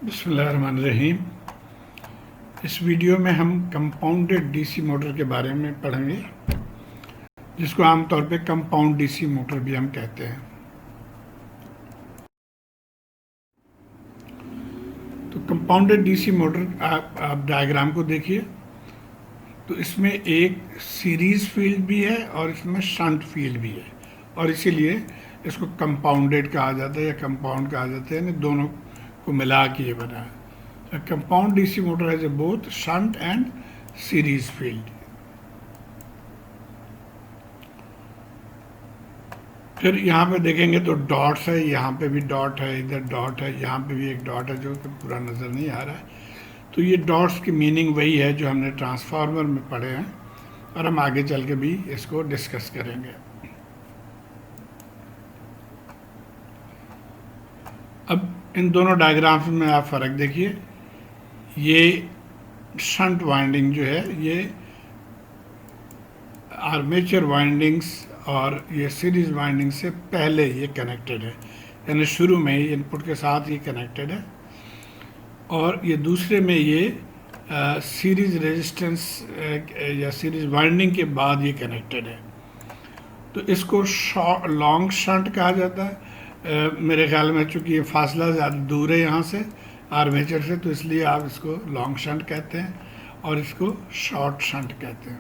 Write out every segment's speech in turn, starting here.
बिस्मिल्लाहिर्रहमानिर्रहीम। इस वीडियो में हम कंपाउंडेड डीसी मोटर के बारे में पढ़ेंगे, जिसको आमतौर पे कंपाउंड डीसी मोटर भी हम कहते हैं। तो कंपाउंडेड डीसी मोटर आप डायग्राम को देखिए, तो इसमें एक सीरीज फील्ड भी है और इसमें शंट फील्ड भी है, और इसीलिए इसको कंपाउंडेड कहा जाता है या कंपाउंड कहा जाता है, यानी दोनों को मिला के ये बना है। A compound DC motor has a both shunt and series field. फिर यहाँ पे देखेंगे तो डॉट्स है, यहाँ पे भी डॉट है, इधर डॉट है, यहाँ पे भी एक डॉट है जो कि पूरा नज़र नहीं आ रहा है। तो ये डॉट्स की मीनिंग वही है जो हमने ट्रांसफार्मर में पढ़े हैं, और हम आगे चल के भी इसको डिस्कस करेंगे। अब इन दोनों डायग्राम्स में आप फ़र्क देखिए। ये शंट वाइंडिंग जो है ये आर्मेचर वाइंडिंग्स और ये सीरीज वाइंडिंग से पहले ये कनेक्टेड है, यानी शुरू में ही इनपुट के साथ ये कनेक्टेड है, और ये दूसरे में ये सीरीज रेजिस्टेंस या सीरीज वाइंडिंग के बाद ये कनेक्टेड है। तो इसको लॉन्ग शंट कहा जाता है। मेरे ख्याल में चूँकि ये फासला ज़्यादा दूर है यहाँ से आर्मेचर से, तो इसलिए आप इसको लॉन्ग शंट कहते हैं और इसको शॉर्ट शंट कहते हैं।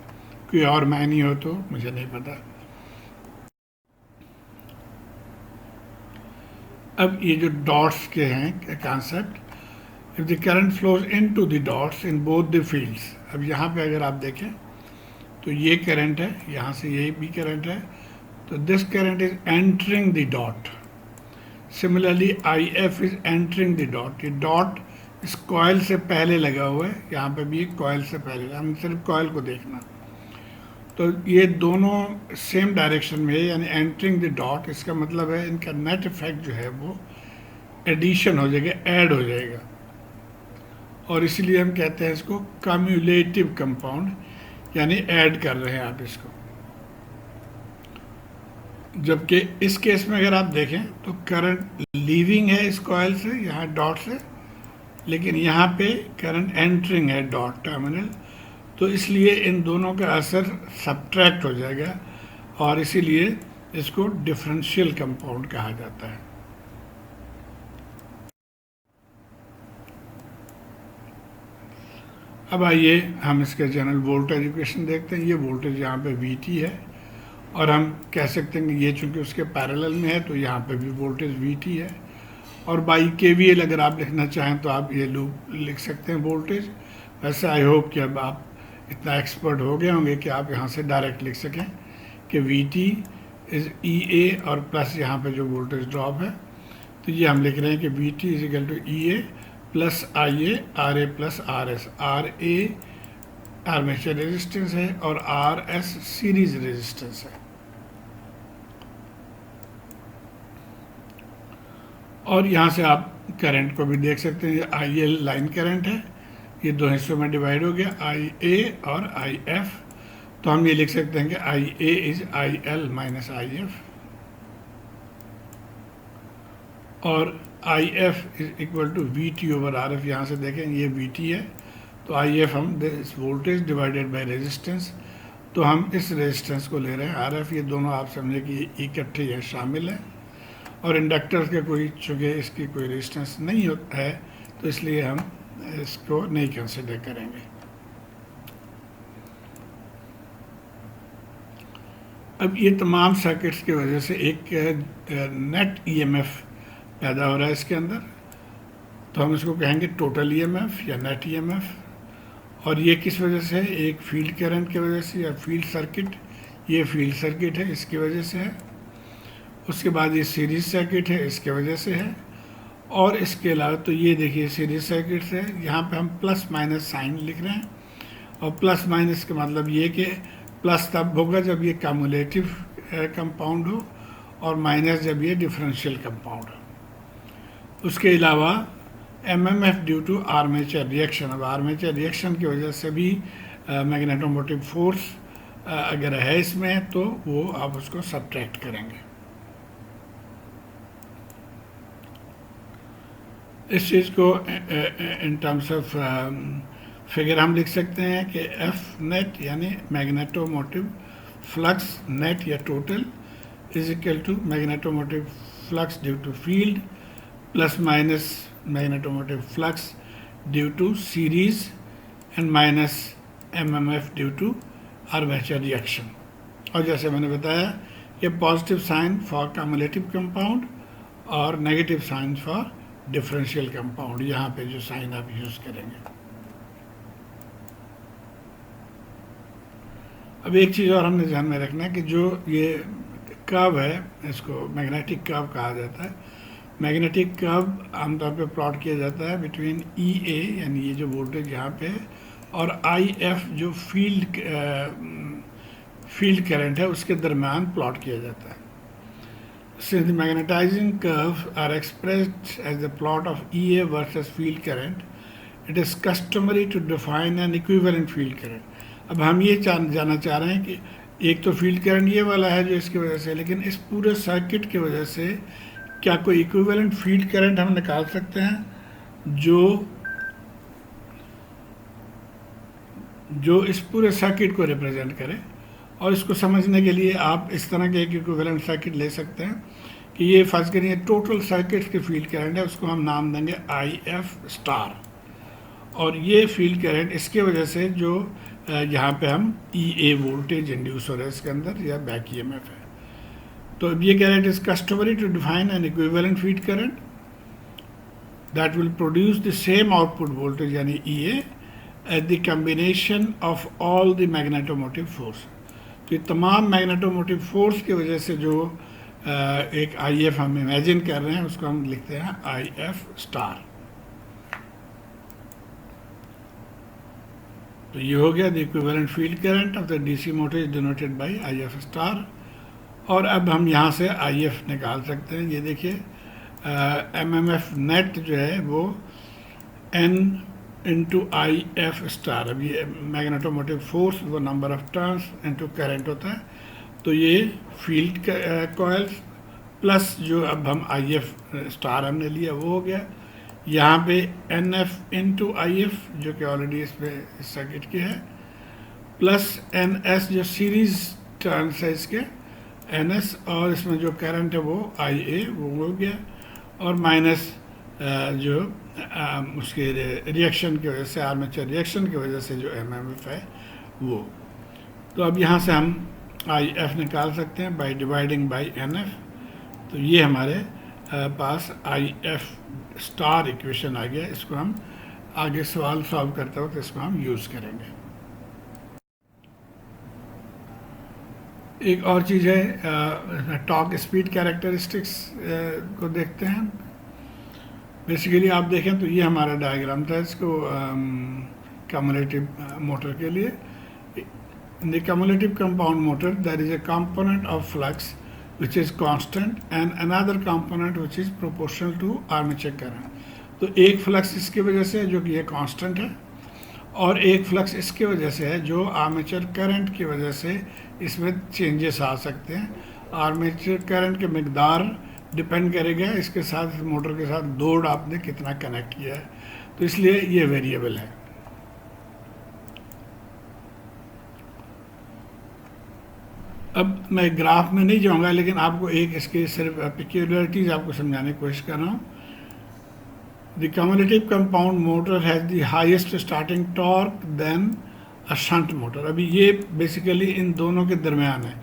कोई और मायने हो तो मुझे नहीं पता। अब ये जो डॉट्स के हैं concept, if the current flows into the dots in both the fields. अब यहाँ पे अगर आप देखें तो ये करंट है, यहाँ से ये भी करंट है, तो this current is entering the dot. Similarly IF is entering the dot. ये डॉट इस कॉयल से पहले लगा हुआ है, यहाँ पे भी कॉयल से पहले, हम सिर्फ कॉयल को देखना। तो ये दोनों सेम डायरेक्शन में है, यानी एंटरिंग द डॉट। इसका मतलब है इनका नेट इफेक्ट जो है वो एडिशन हो जाएगा, ऐड हो जाएगा, और इसीलिए हम कहते हैं इसको कम्युलेटिव कंपाउंड, यानी ऐड कर रहे हैं आप इसको। जबकि इस केस में अगर आप देखें तो करंट लीविंग है इस कॉयल से, यहाँ डॉट से, लेकिन यहाँ पे करंट एंटरिंग है डॉट टर्मिनल, तो इसलिए इन दोनों का असर सब्ट्रैक्ट हो जाएगा, और इसीलिए इसको डिफरेंशियल कंपाउंड कहा जाता है। अब आइए हम इसके जनरल वोल्टेज इक्वेशन देखते हैं। ये वोल्टेज यहाँ पे VT है, और हम कह सकते हैं कि ये चूँकि उसके पैरेलल में है तो यहाँ पे भी वोल्टेज VT है, और बाई KVL अगर आप लिखना चाहें तो आप ये लूप लिख सकते हैं वोल्टेज। वैसे आई होप कि अब आप इतना एक्सपर्ट हो गए होंगे कि आप यहाँ से डायरेक्ट लिख सकें कि VT इज़ EA, और प्लस यहाँ पे जो वोल्टेज ड्रॉप है, तो ये हम लिख रहे हैं कि VT is equal to EA plus IA RA plus RS। RA armature resistance है और RS सीरीज रेजिस्टेंस है। और यहाँ से आप करंट को भी देख सकते हैं, ये IL लाइन करंट है, ये दो हिस्सों में डिवाइड हो गया, IA और IF। तो हम ये लिख सकते हैं कि IA is IL minus IF, और IF is equal to VT over RF। यहाँ से देखें ये VT है, तो IF हम this voltage divided by resistance, तो हम इस रेजिस्टेंस को ले रहे हैं RF। ये दोनों आप समझे कि इकट्ठे यहाँ शामिल हैं, और इंडक्टर्स के कोई चूँकि इसकी कोई रेजिस्टेंस नहीं है, तो इसलिए हम इसको नहीं कंसिडर करेंगे। अब ये तमाम सर्किट्स की वजह से एक नेट EMF पैदा हो रहा है इसके अंदर, तो हम इसको कहेंगे टोटल EMF या नेट EMF। और ये किस वजह से है? एक फील्ड करंट की वजह से, या फील्ड सर्किट, ये फील्ड सर्किट है इसकी वजह से है। उसके बाद ये सीरीज सर्किट है, इसके वजह से है। और इसके अलावा तो ये देखिए सीरीज सर्किट है, यहाँ पे हम प्लस माइनस साइन लिख रहे हैं, और प्लस माइनस का मतलब ये कि प्लस तब होगा जब ये कम्युलेटिव कंपाउंड हो, और माइनस जब ये डिफरेंशियल कंपाउंड हो। उसके अलावा MMF due to armature reaction. अब आर्मेचर रिएक्शन की वजह से भी मैग्नेटोमोटिव फोर्स अगर है इसमें, तो वो आप उसको सब्ट्रैक्ट करेंगे। इस चीज़ को इन टर्म्स ऑफ फिगर हम लिख सकते हैं कि एफ नेट यानी मैग्नेटोमोटिव फ्लक्स नेट या total is equal to magnetomotive flux due to field plus minus magnetomotive flux due to series and minus MMF due to armature reaction. और जैसे मैंने बताया ये positive sign for cumulative compound और negative sign for differential compound, यहाँ पे जो sign आप यूज़ करेंगे। अब एक चीज़ और हमने ध्यान में रखना है कि जो ये कर्व है इसको मैग्नेटिक कर्व कहा जाता है। मैग्नेटिक कर्व आमतौर पे प्लॉट किया जाता है बिटवीन ई ए यानी ये जो वोल्टेज यहाँ पे है और आई एफ जो फील्ड करंट है उसके दरमियान प्लॉट किया जाता है। Since the magnetizing curves are expressed as the plot of EA versus field current, it is customary to define an equivalent field current. अब हम ये जानना चाह रहे हैं कि एक तो फील्ड करंट ये वाला है जो इसकी वजह से, लेकिन इस पूरे सर्किट की वजह से क्या कोई इक्विवेलेंट फील्ड करंट हम निकाल सकते हैं जो इस पूरे सर्किट को रिप्रेजेंट करे। और इसको समझने के लिए आप इस तरह के एक इक्विवेलेंट सर्किट ले सकते हैं कि ये फर्ज करिए टोटल सर्किट के फील्ड करंट है, उसको हम नाम देंगे आई एफ स्टार। और ये फील्ड करंट इसके वजह से जो यहाँ पे हम ई ए वोल्टेज इंड्यूस हो रहा है इसके अंदर या बैक ई एम एफ है। तो ये कह रहे हैं it is customary to define an equivalent field current that will produce the same output voltage यानी E A at the combination of all the magnetomotive force. तो ये तमाम मैग्नेटोमोटिव फोर्स की वजह से जो एक आई एफ हम इमेजिन कर रहे हैं उसको हम लिखते हैं आई एफ स्टार। तो ये हो गया the equivalent field current of the DC motor is denoted by I F star. और अब हम यहाँ से आई एफ निकाल सकते हैं। ये देखिए एम एम एफ नेट जो है वो N into I F star. अब ये मैग्नेटोमोटिव फोर्स वो number of turns into current होता है। तो ये फील्ड कॉइल्स प्लस जो अब हम आई एफ स्टार हमने लिया वो हो गया। यहाँ पे N F into I F जो कि ऑलरेडी इस सर्किट के है प्लस एन एस जो सीरीज टर्न्स है इसके एन एस, और इसमें जो करंट है वो आई ए वो हो गया, और माइनस जो उसके रिएक्शन की वजह से आर्मेचर रिएक्शन की वजह से जो एम एम एफ है वो। तो अब यहाँ से हम आई एफ निकाल सकते हैं by dividing by N F. तो ये हमारे पास आई एफ स्टार इक्वेशन आ गया। इसको हम आगे सवाल सॉल्व करते वक्त इसको हम यूज़ करेंगे। एक और चीज़ है टॉर्क स्पीड कैरेक्टरिस्टिक्स को देखते हैं। बेसिकली आप देखें तो ये हमारा डायग्राम था इसको कम्युलेटिव मोटर के लिए। In the cumulative compound motor there is a component of flux which is constant and another component which is proportional to armature current। तो एक फ्लक्स इसकी वजह से है जो कि ये कांस्टेंट है, और एक फ्लक्स इसकी वजह से है जो आर्मेचर करंट की वजह से इसमें चेंजेस आ सकते हैं। आर्मेचर करंट के मिकदार डिपेंड करेगा इसके साथ, मोटर के साथ लोड आपने कितना कनेक्ट किया है, तो इसलिए ये वेरिएबल है। अब मैं ग्राफ में नहीं जाऊंगा, लेकिन आपको एक इसके सिर्फ पेक्यूलियरिटीज आपको समझाने की कोशिश कर रहा हूँ। The cumulative compound motor has the highest starting torque then a shunt motor. अभी ये बेसिकली इन दोनों के दरमियान है,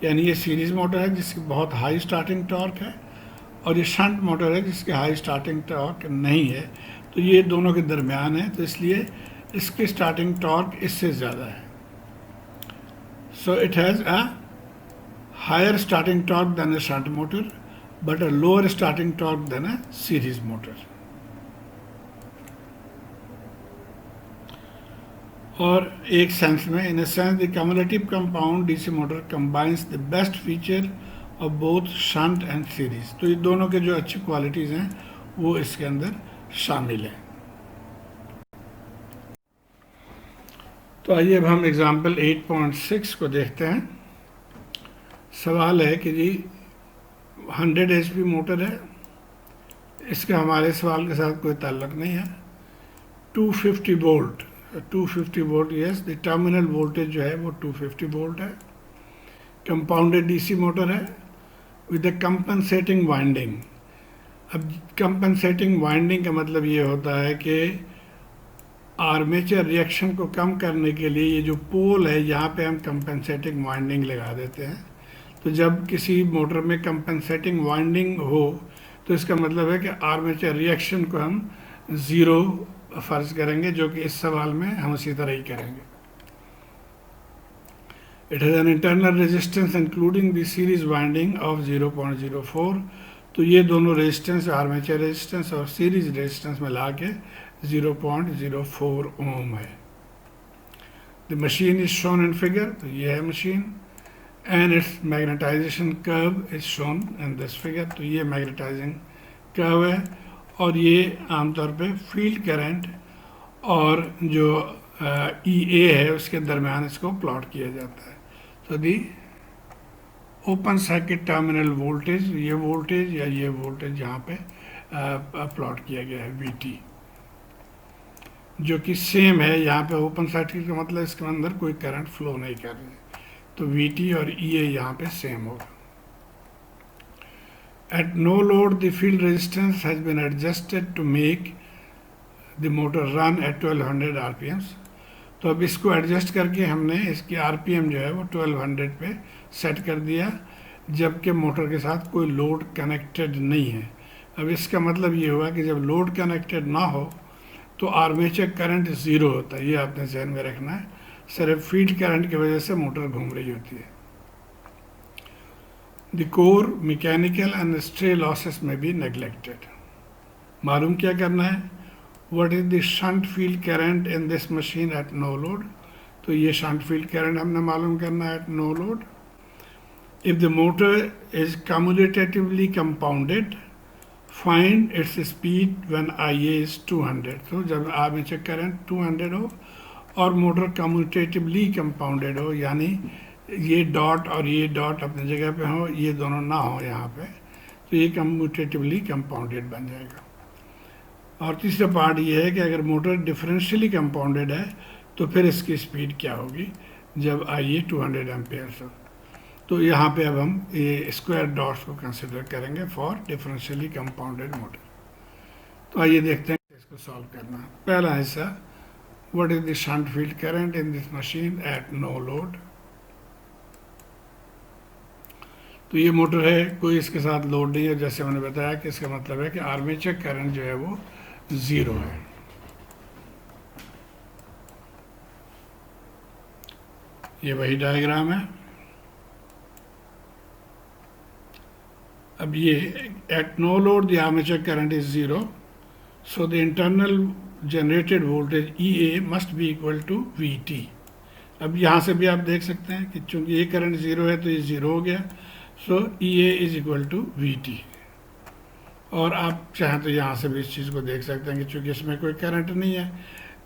यानी ये सीरीज मोटर है जिसकी बहुत हाई स्टार्टिंग टॉर्क है, और ये शंट मोटर है जिसकी हाई स्टार्टिंग टॉर्क नहीं है। तो ये दोनों के दरमियान है, तो इसलिए इसकी स्टार्टिंग टॉर्क इससे ज़्यादा है। So it has a higher starting torque than a shunt motor but a lower starting torque than a series motor। और एक सेंस में in a sense the cumulative compound DC motor combines the best feature of both shunt and series। तो ये दोनों के जो अच्छी qualities हैं वो इसके अंदर शामिल है। तो आइए अब हम एग्जाम्पल 8.6 को देखते हैं। सवाल है कि जी 100 HP मोटर है, इसका हमारे सवाल के साथ कोई ताल्लुक नहीं है। 250 volt, 250 volt, yes, the terminal voltage जो है वो 250 वोल्ट है। कंपाउंडेड डीसी मोटर है विद द कंपनसेटिंग वाइंडिंग। अब कंपनसेटिंग वाइंडिंग का मतलब ये होता है कि आर्मेचर रिएक्शन को कम करने के लिए ये जो पोल है यहाँ पे हम कंपनसेटिंग वाइंडिंग लगा देते हैं। तो जब किसी मोटर में कंपनसेटिंग वाइंडिंग हो तो इसका मतलब है कि आर्मेचर रिएक्शन को हम ज़ीरो फर्ज करेंगे, जो कि इस सवाल में हम उसी तरह ही करेंगे। It has an internal resistance including the series winding of 0.04। तो ये दोनों रेजिस्टेंस, आर्मेचर रेजिस्टेंस और सीरीज रेजिस्टेंस मिला के 0.04 ओम है। The machine is shown in figure, तो ये है machine, and its magnetization curve is shown in this figure. तो ये मैग्नेटाइजिंग कर्व है और ये आमतौर पे फील्ड करंट और जो ई ए है उसके दरमियान इसको प्लॉट किया जाता है। तो दी ओपन सर्किट टर्मिनल वोल्टेज, ये वोल्टेज या ये वोल्टेज यहाँ पे प्लॉट किया गया है वी टी, जो कि सेम है। यहाँ पे ओपन सर्किट का मतलब इसके अंदर कोई करंट फ्लो नहीं कर रही, तो वी टी और ई ए यहाँ पे सेम होगा। At no load the field resistance has been adjusted to make the motor run at 1200 RPMs. तो अब इसको एडजस्ट करके हमने इसकी आरपीएम जो है वो 1200 पे सेट कर दिया, जबकि मोटर के साथ कोई लोड कनेक्टेड नहीं है। अब इसका मतलब ये हुआ कि जब लोड कनेक्टेड ना हो तो आर्मेचर करंट ज़ीरो होता है, ये आपने ध्यान में रखना है। सिर्फ फील्ड करंट की वजह से मोटर घूम रही होती है। The core mechanical and stray losses में भी नेग्लेक्टेड। मालूम क्या करना है, what is the shunt field current in this machine at no load. तो ये शंट फील्ड करंट हमने मालूम करना है at no load. If the motor is cumulatively compounded, find its speed when I A is 200। तो जब armature current 200 हो और मोटर कम्यूटेटिवली कंपाउंडेड हो, यानी ये डॉट और ये डॉट अपनी जगह पे हो, ये दोनों ना हो यहाँ पे, तो ये कम्यूटेटिवली कंपाउंडेड बन जाएगा। और तीसरा पार्ट ये है कि अगर मोटर डिफरेंशियली कंपाउंडेड है तो फिर इसकी स्पीड क्या होगी जब आई ए 200 एम्पेयर हो। तो यहाँ पे अब हम ये स्क्वायर डॉट्स को कंसिडर करेंगे फॉर डिफरेंशियली कंपाउंडेड मोटर। तो आइए देखते हैं इसको सॉल्व करना। पहला हिस्सा, what is the shunt field current in this machine at no load. तो ये मोटर है, कोई इसके साथ लोड नहीं है, जैसे मैंने बताया कि इसका मतलब है कि आर्मेचर करंट जो है वो ज़ीरो है। ये वही डायग्राम है। अब ये at no load the armature current is zero, so the internal generated voltage E A must be equal to V T. अब यहाँ से भी आप देख सकते हैं कि चूंकि ये करंट ज़ीरो है तो ये ज़ीरो हो गया, so E A is equal to V T. और आप चाहें तो यहाँ से भी इस चीज़ को देख सकते हैं कि चूंकि इसमें कोई करंट नहीं है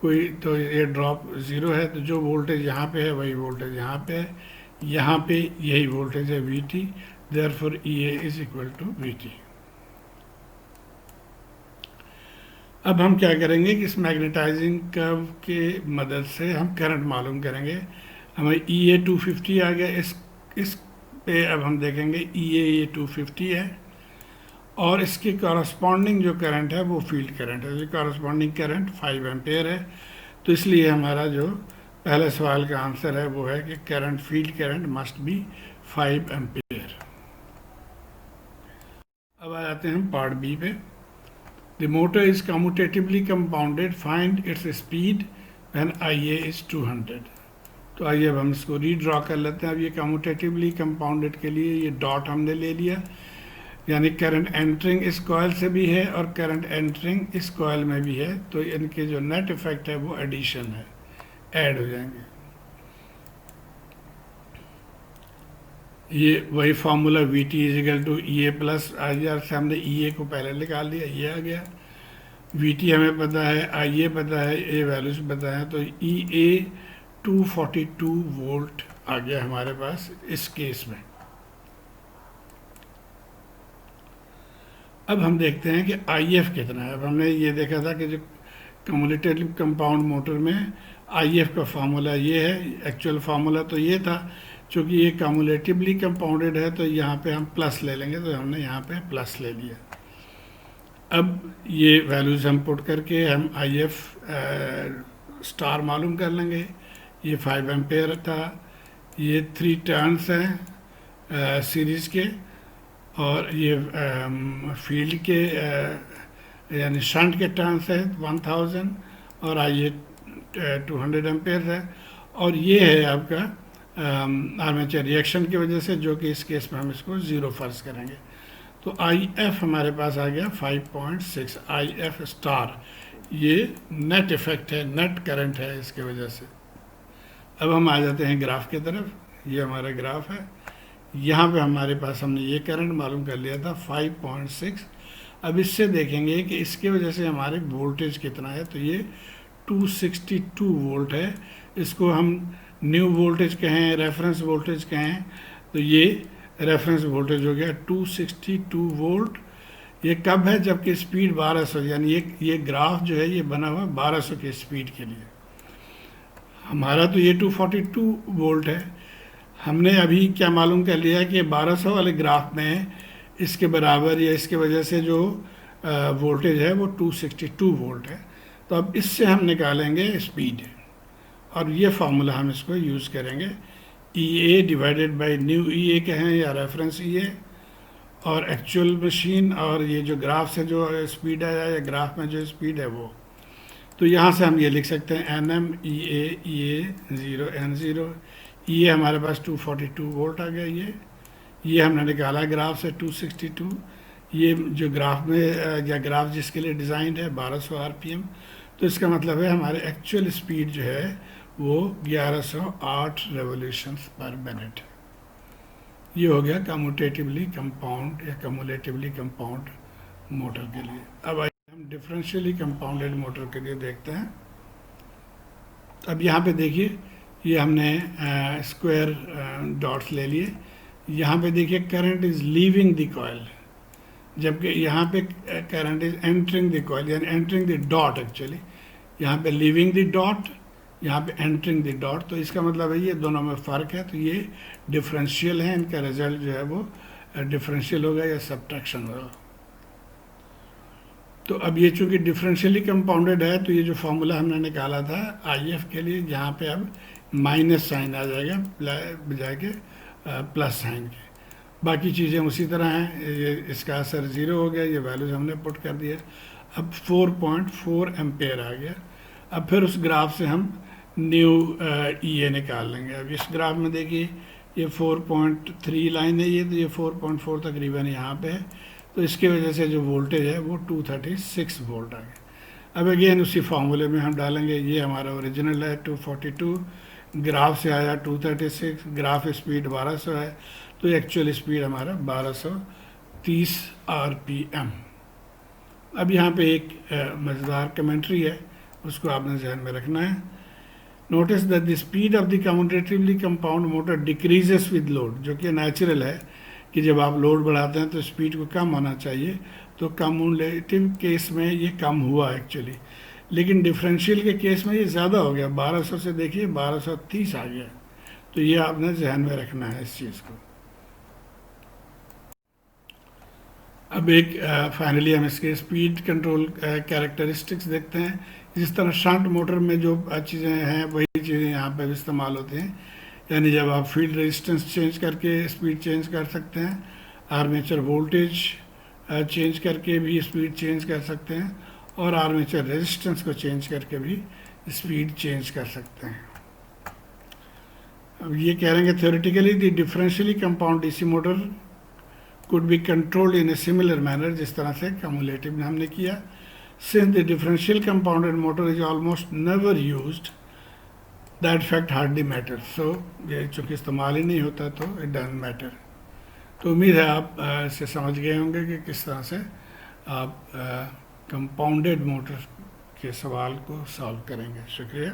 कोई, तो ये ड्रॉप ज़ीरो है, तो जो वोल्टेज यहाँ पे है वही वोल्टेज यहाँ पे है, यहाँ पे यही वोल्टेज है V T, therefore E A is equal to V T. अब हम क्या करेंगे कि इस मैग्नेटाइजिंग कर्व के मदद से हम करंट मालूम करेंगे। हमें ई ए 250 आ गया, इस पे अब हम देखेंगे ई ए ये 250 है और इसके कॉरस्पॉन्डिंग जो करंट है वो फील्ड करंट है। जो कॉरस्पॉन्डिंग करंट 5 एम्पेयर है। तो इसलिए हमारा जो पहले सवाल का आंसर है वो है कि current, field current must be 5 ampere. अब आ जाते हैं हम पार्ट बी पे। The motor is commutatively compounded, find its speed when I A is 200। तो आइए अब हम इसको रीड्रॉ कर लेते हैं। अब ये कम्यूटेटिवली कंपाउंडेड के लिए ये डॉट हमने ले लिया, यानी करंट एंटरिंग इस कॉयल से भी है और करंट एंटरिंग इस कॉयल में भी है, तो इनके जो नेट इफेक्ट है वो एडिशन है, ऐड हो जाएंगे। ये वही formula V T is equal to E A plus I R से हमने ई ए को पहले निकाल लिया, ये आ गया। वी टी हमें पता है, आई ए पता है, ए वैल्यूज पता है, तो ई ए 242 वोल्ट आ गया हमारे पास इस केस में। अब हम देखते हैं कि IF कितना है। अब हमने ये देखा था कि जो कम्युलेटिव कंपाउंड मोटर में IF का फार्मूला ये है, एक्चुअल फार्मूला तो ये था। चूँकि ये कम्युलेटिवली कंपाउंडेड है तो यहाँ पे हम प्लस ले लेंगे, तो हमने यहाँ पे प्लस ले लिया। अब ये वैल्यूज़ हम पुट करके हम IF स्टार मालूम कर लेंगे। ये 5 एम्पेयर था, ये 3 टर्न्स हैं सीरीज़ के, और ये फील्ड के यानी शंट के टर्न्स है 1000, और ये 200 एम्पेयर है। और ये है आपका आर्मेचर रिएक्शन की वजह से, जो कि इस केस में हम इसको ज़ीरो फर्ज करेंगे। तो IF हमारे पास आ गया 5.6 IF स्टार। ये नेट इफेक्ट है, नेट करंट है इसके वजह से। अब हम आ जाते हैं ग्राफ की तरफ। ये हमारा ग्राफ है। यहाँ पे हमारे पास हमने ये करंट मालूम कर लिया था 5.6। अब इससे देखेंगे कि इसके वजह से हमारे वोल्टेज कितना है। तो ये 262 वोल्ट है। इसको हम न्यू वोल्टेज कहें, रेफरेंस वोल्टेज कहें, तो ये रेफरेंस वोल्टेज हो गया 262 वोल्ट। ये कब है? जबकि स्पीड 1200, यानी ये ग्राफ जो है ये बना हुआ 1200 की स्पीड के लिए। हमारा तो ये 242 वोल्ट है। हमने अभी क्या मालूम कर लिया कि 1200 वाले ग्राफ में इसके बराबर या इसके वजह से जो वोल्टेज है वो 262 वोल्ट है। तो अब इससे हम निकालेंगे स्पीड, और ये फार्मूला हम इसको यूज़ करेंगे। EA divided by new EA कहें या रेफरेंस EA, और एक्चुअल मशीन, और ये जो ग्राफ से जो स्पीड आया या ग्राफ में जो स्पीड है वो। तो यहाँ से हम ये लिख सकते हैं NM EA 0 N0। ये हमारे पास 242 वोल्ट आ गया। ये हमने निकाला ग्राफ से 262। ये जो ग्राफ में या ग्राफ जिसके लिए डिज़ाइन है 1200 RPM। तो इसका मतलब है हमारे एक्चुअल स्पीड जो है वो 1108 रेवोल्यूशंस पर मिनट। ये हो गया कम्यूटेटिवली कंपाउंड या कम्युलेटिवली कंपाउंड मोटर के लिए। अब आइए हम डिफरेंशियली कंपाउंडेड मोटर के लिए देखते हैं। अब यहाँ पे देखिए, ये हमने स्क्वायर डॉट्स ले लिए। यहाँ पे देखिए current is leaving the coil, जबकि यहाँ पे current is entering the coil, यानी एंटरिंग द डॉट। एक्चुअली यहाँ पे लीविंग द डॉट, यहाँ पे एंटरिंग द डॉट। तो इसका मतलब है ये दोनों में फ़र्क है। तो ये डिफरेंशियल है, इनका रिजल्ट जो है वो डिफरेंशियल होगा या सब्ट्रैक्शन होगा। तो अब ये चूँकि डिफरेंशियली कंपाउंडेड है, तो ये जो फार्मूला हमने निकाला था IF के लिए, यहाँ पे अब माइनस साइन आ जाएगा बजाय के प्लस साइन के। बाकी चीज़ें उसी तरह हैं। ये इसका असर ज़ीरो हो गया, ये वैल्यूज हमने पुट कर दिया। अब 4.4 एम्पेयर आ गया। अब फिर उस ग्राफ से हम न्यू EA निकाल लेंगे। अब इस ग्राफ में देखिए ये 4.3 लाइन है, ये तो ये 4.4 तकरीबन यहाँ पे है। तो इसकी वजह से जो वोल्टेज है वो 236 वोल्ट आ गया। अब अगेन उसी फार्मूले में हम डालेंगे। ये हमारा ओरिजिनल है 242, ग्राफ से आया 236, ग्राफ स्पीड 1200 है, तो एक्चुअल स्पीड हमारा 1230 RPM। अब यहाँ पे एक मज़ेदार कमेंट्री है, उसको आपने जहन में रखना है। Notice that the speed of the commutatively compound motor decreases with load, जो कि नेचुरल है कि जब आप लोड बढ़ाते हैं तो स्पीड को कम होना चाहिए। तो कम्युलेटिव केस में ये कम हुआ एक्चुअली, लेकिन डिफरेंशियल के केस में ये ज़्यादा हो गया। 1200 से देखिए 1230 आ गया। तो ये आपने जहन में रखना है इस चीज़ को। अब एक फाइनली हम इसके स्पीड कंट्रोल कैरेक्टरिस्टिक्स देखते हैं। जिस तरह शंट मोटर में जो चीज़ें हैं वही चीज़ें यहाँ पर भी इस्तेमाल होती हैं। यानी जब आप फील्ड रेजिस्टेंस चेंज करके स्पीड चेंज कर सकते हैं, आर्मेचर वोल्टेज चेंज करके भी स्पीड चेंज कर सकते हैं, और आर्मेचर रेजिस्टेंस को चेंज करके भी स्पीड चेंज कर सकते हैं। अब ये कह रहे हैं कि theoretically the differentially compound DC motor could be controlled in a similar manner, जिस तरह से कम्युलेटिव में हमने किया। Since the differential compounded motor is almost never used, that fact hardly matter. So ये चूँकि इस्तेमाल ही नहीं होता तो इट डजंट मैटर। तो उम्मीद है आप इसे समझ गए होंगे कि किस तरह से आप कंपाउंडेड मोटर के सवाल को सॉल्व करेंगे। शुक्रिया।